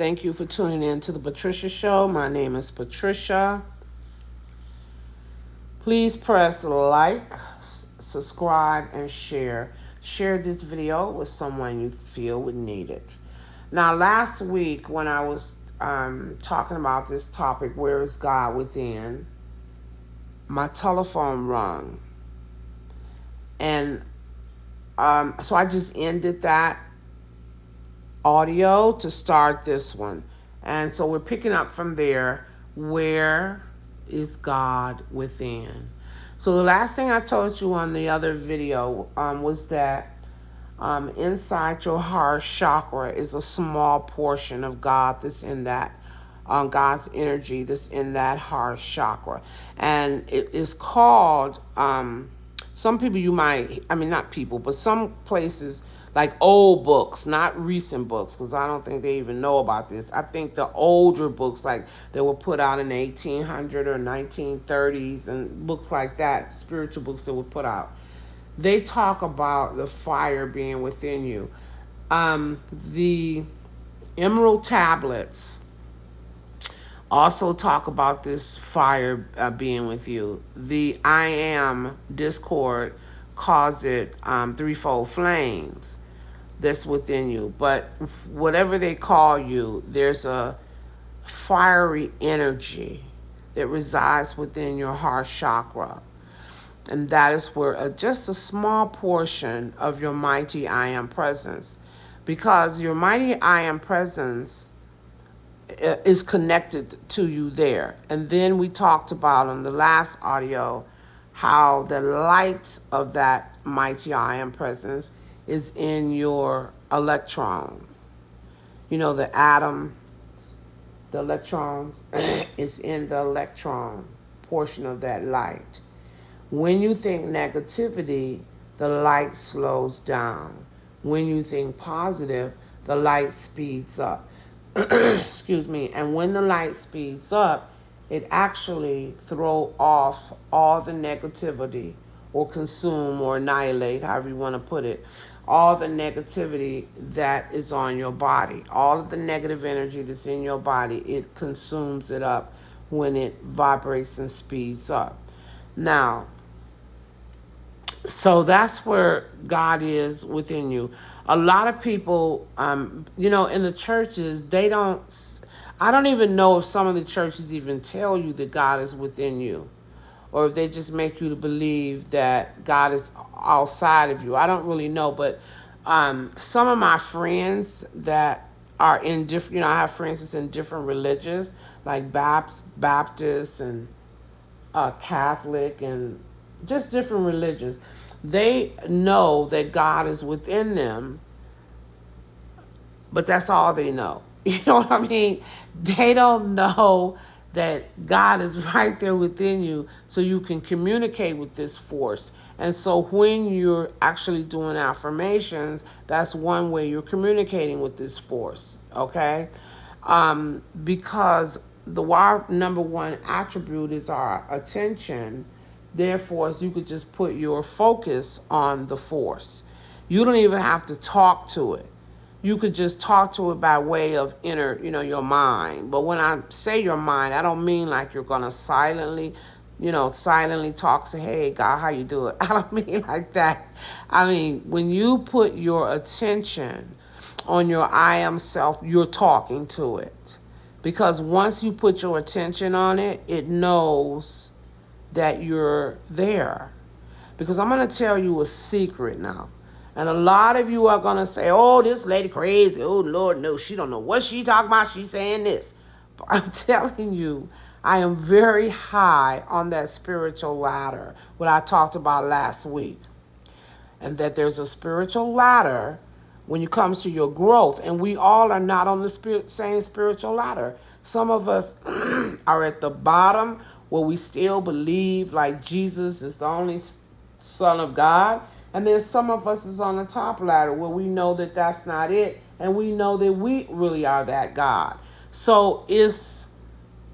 Thank you for tuning in to the Patricia Show. My name is Patricia. Please press like, subscribe, and share. Share this video with someone you feel would need it. Now, last week when I was talking about this topic, where is God within, my telephone rung. And so I just ended that audio to start this one. And so we're picking up from there. Where is God within? So the last thing I told you on the other video was that inside your heart chakra is a small portion of God that's in that, God's energy that's in that heart chakra. And it is called, some people you might, not people, but some places like old books, not recent books, because I don't think they even know about this. I think the older books, like they were put out in the 1800s or 1930s, and books like that, spiritual books that were put out, they talk about the fire being within you. The emerald tablets also talk about this fire being with you. The I Am Discord calls it threefold flames that's within you. But whatever they call you, there's a fiery energy that resides within your heart chakra. And that is where just a small portion of your mighty I Am presence, because your mighty I Am presence is connected to you there. And then we talked about on the last audio how the light of that mighty I Am presence is in your electron. You know, the atom, the electrons is in the electron portion of that light. When you think negativity, the light slows down. When you think positive, the light speeds up. Excuse me. And when the light speeds up, it actually throws off all the negativity, or consume or annihilate, however you want to put it, all the negativity that is on your body. All of the negative energy that's in your body, it consumes it up when it vibrates and speeds up. Now, so that's where God is within you. A lot of people, in the churches, I don't even know if some of the churches even tell you that God is within you, or if they just make you to believe that God is outside of you. I don't really know, but some of my friends that are in different, I have friends that's in different religions, like Baptist and Catholic and just different religions. They know that God is within them, but that's all they know. You know what I mean? They don't know that God is right there within you, so you can communicate with this force. And so when you're actually doing affirmations, that's one way you're communicating with this force, okay? Because our number one attribute is our attention. Therefore, you could just put your focus on the force. You don't even have to talk to it. You could just talk to it by way of your mind. But when I say your mind, I don't mean like you're going to silently talk, say, hey, God, how you doing? I don't mean like that. I mean, when you put your attention on your I Am self, you're talking to it. Because once you put your attention on it, it knows that you're there. Because I'm going to tell you a secret now. And a lot of you are going to say, oh, this lady crazy. Oh, Lord, no, she don't know what she talking about. She's saying this. But I'm telling you, I am very high on that spiritual ladder, what I talked about last week. And that there's a spiritual ladder when it comes to your growth. And we all are not on the same spiritual ladder. Some of us are at the bottom, where we still believe like Jesus is the only Son of God. And then some of us is on the top ladder, where we know that that's not it. And we know that we really are that God. So it's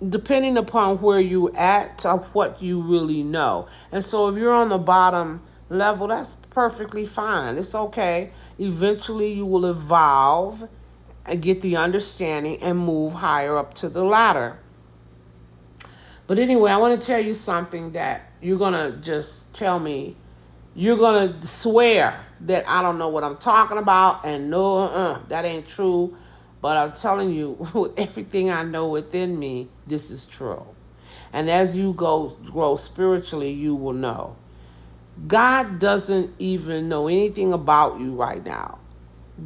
depending upon where you at to what you really know. And so if you're on the bottom level, that's perfectly fine. It's okay. Eventually you will evolve and get the understanding and move higher up to the ladder. But anyway, I want to tell you something that you're going to just tell me. You're going to swear that I don't know what I'm talking about, and no, that ain't true. But I'm telling you, with everything I know within me, this is true. And as you grow spiritually, you will know. God doesn't even know anything about you right now.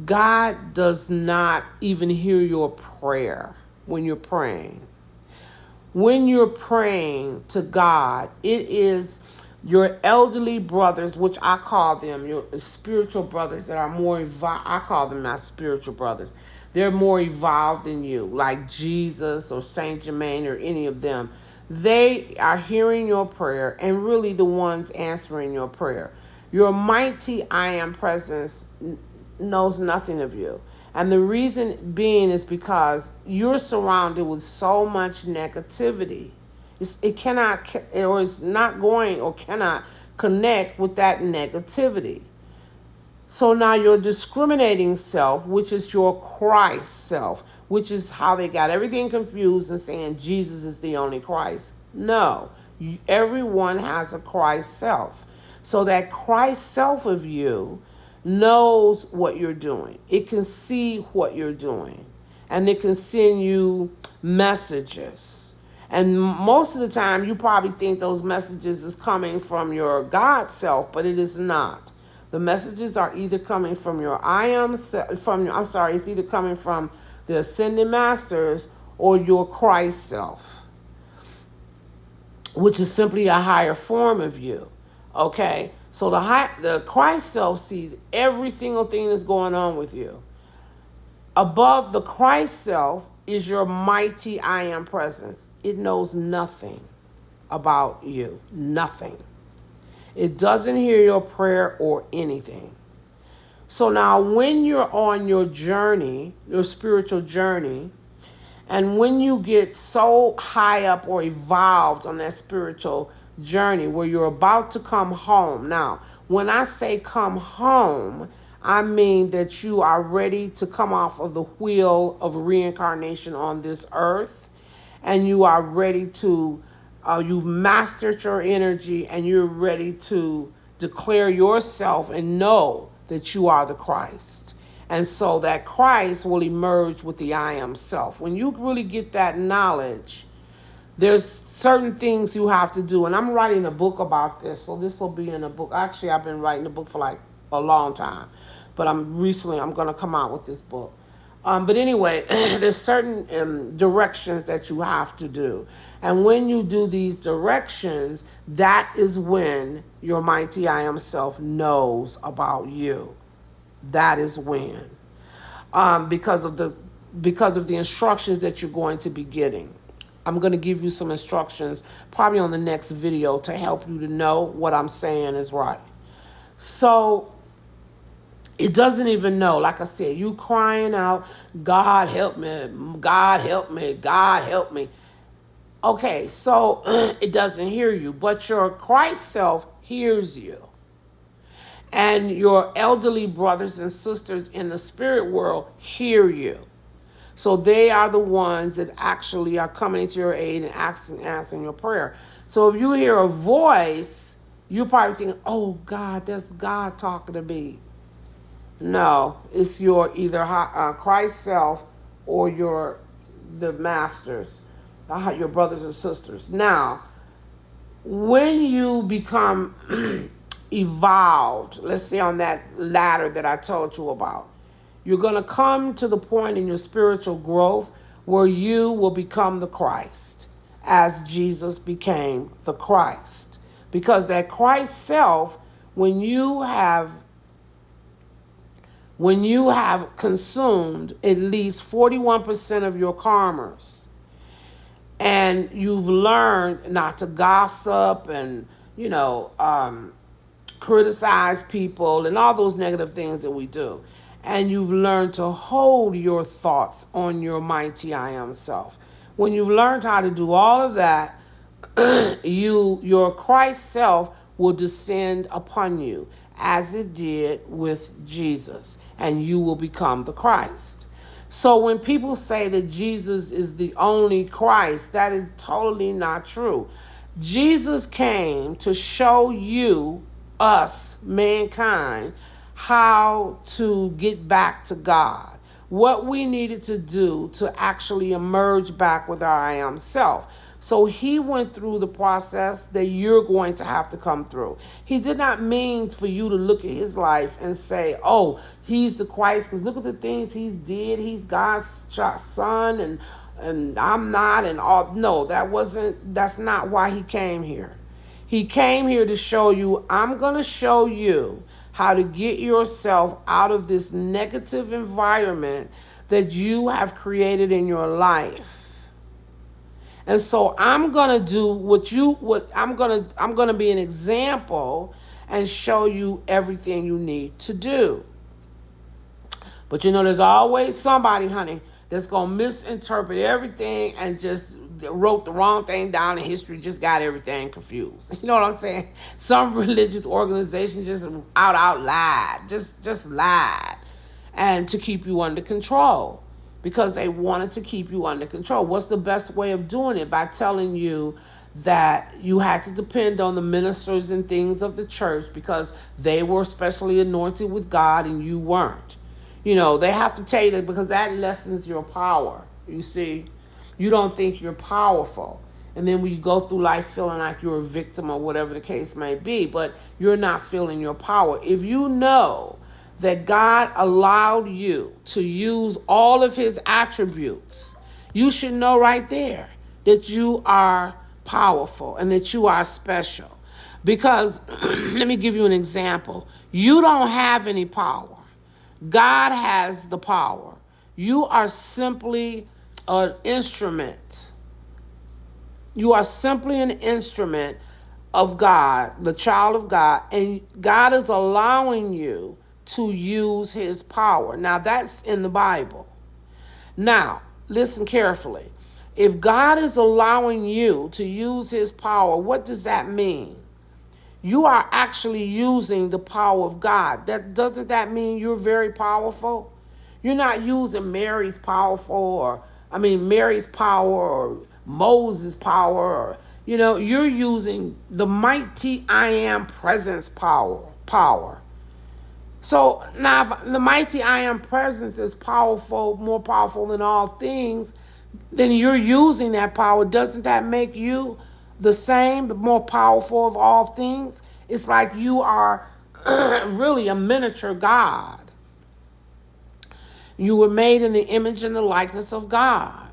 God does not even hear your prayer when you're praying. When you're praying to God, it is your elderly brothers, which I call them your spiritual brothers that are more evolved. I call them my spiritual brothers. They're more evolved than you, like Jesus or Saint Germain or any of them. They are hearing your prayer and really the ones answering your prayer. Your mighty I am presence knows nothing of you. And the reason being is because you're surrounded with so much negativity. It cannot, or is not going or cannot connect with that negativity. So now your discriminating self, which is your Christ self, which is how they got everything confused and saying Jesus is the only Christ. No, everyone has a Christ self. So that Christ self of you knows what you're doing. It can see what you're doing. And it can send you messages. And most of the time, you probably think those messages is coming from your God self, but it is not. The messages are either coming from your it's either coming from the ascended masters or your Christ self, which is simply a higher form of you. Okay? So the Christ self sees every single thing that's going on with you. Above the Christ self is your mighty I am presence. It knows nothing about you. Nothing. It doesn't hear your prayer or anything. So now when you're on your journey, your spiritual journey, and when you get so high up or evolved on that spiritual journey where you're about to come home. Now, when I say come home, I mean that you are ready to come off of the wheel of reincarnation on this earth, and you are ready to you've mastered your energy and you're ready to declare yourself and know that you are the Christ. And so that Christ will emerge with the I am self. When you really get that knowledge, there's certain things you have to do. And I'm writing a book about this. So this will be in a book. Actually, I've been writing a book for like a long time. But I'm going to come out with this book. But anyway, there's certain directions that you have to do. And when you do these directions, that is when your mighty I am self knows about you. That is when. Because of the instructions that you're going to be getting. I'm going to give you some instructions probably on the next video to help you to know what I'm saying is right. So it doesn't even know. Like I said, you crying out, God help me, God help me, God help me. Okay, so it doesn't hear you, but your Christ self hears you. And your elderly brothers and sisters in the spirit world hear you. So they are the ones that actually are coming to your aid and answering your prayer. So if you hear a voice, you probably think, oh God, that's God talking to me. No, it's your either Christ self or the masters, your brothers and sisters. Now, when you become evolved, let's say on that ladder that I told you about, you're going to come to the point in your spiritual growth where you will become the Christ as Jesus became the Christ. Because that Christ self, when you have consumed at least 41% of your karmas, and you've learned not to gossip and, criticize people and all those negative things that we do, and you've learned to hold your thoughts on your mighty I am self. When you've learned how to do all of that, your Christ self will descend upon you as it did with Jesus, and you will become the Christ. So when people say that Jesus is the only Christ, that is totally not true. Jesus came to show you, us, mankind, how to get back to God. What we needed to do to actually emerge back with our I am self. So he went through the process that you're going to have to come through. He did not mean for you to look at his life and say, oh, he's the Christ, because look at the things he's did. He's God's son, and I'm not, and all. No, that's not why he came here. He came here to show you, I'm going to show you how to get yourself out of this negative environment that you have created in your life. And so I'm going to do I'm going to be an example and show you everything you need to do. But there's always somebody, honey, that's going to misinterpret everything and just wrote the wrong thing down in history, just got everything confused. You know what I'm saying? Some religious organization just out lied, just lied, and to keep you under control, because they wanted to keep you under control. What's the best way of doing it? By telling you that you had to depend on the ministers and things of the church because they were specially anointed with God and you weren't. They have to tell you that because that lessens your power. You see, you don't think you're powerful. And then when you go through life feeling like you're a victim or whatever the case may be, but you're not feeling your power. If you know that God allowed you to use all of his attributes, you should know right there that you are powerful and that you are special. Because let me give you an example. You don't have any power. God has the power. You are simply an instrument. You are simply an instrument of God, the child of God, and God is allowing you to use his power. Now, that's in the Bible. Now, listen carefully. If God is allowing you to use his power, what does that mean? You are actually using the power of God. Doesn't that mean you're very powerful? You're not using Mary's power or Moses' power, or you're using the mighty I am presence power. So now if the mighty I am presence is powerful, more powerful than all things, then you're using that power. Doesn't that make you the same, the more powerful of all things? It's like you are really a miniature God. You were made in the image and the likeness of God.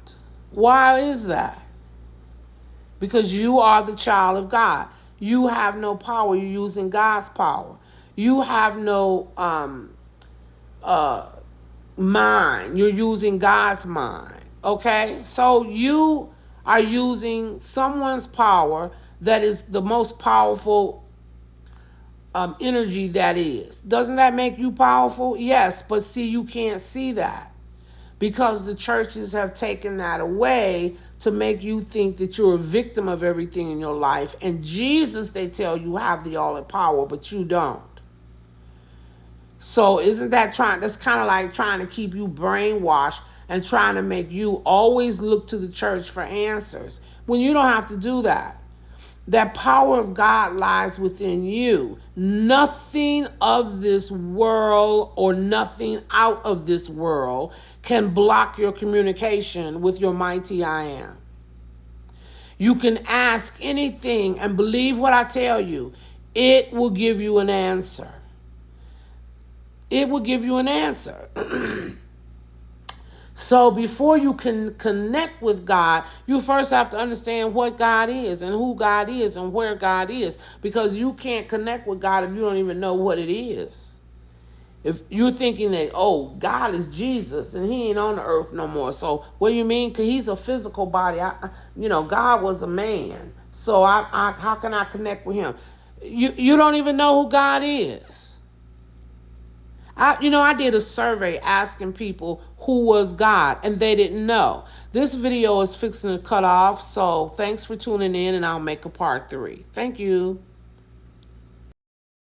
Why is that? Because you are the child of God. You have no power. You're using God's power. You have no mind. You're using God's mind. Okay? So you are using someone's power that is the most powerful energy that is. Doesn't that make you powerful? Yes, but see, you can't see that because the churches have taken that away to make you think that you're a victim of everything in your life. And Jesus, they tell you, have the all power, but you don't. So that's kind of like trying to keep you brainwashed and trying to make you always look to the church for answers when you don't have to do that. That power of God lies within you. Nothing of this world or nothing out of this world can block your communication with your mighty I am. You can ask anything and believe what I tell you. It will give you an answer. It will give you an answer. So before you can connect with God, you first have to understand what God is and who God is and where God is, because you can't connect with God if you don't even know what it is. If you're thinking that, oh, God is Jesus and he ain't on the earth no more. So what do you mean? Because he's a physical body. God was a man. So how can I connect with him? You don't even know who God is. I did a survey asking people who was God, and they didn't know. This video is fixing to cut off, so thanks for tuning in, and I'll make a part 3. Thank you.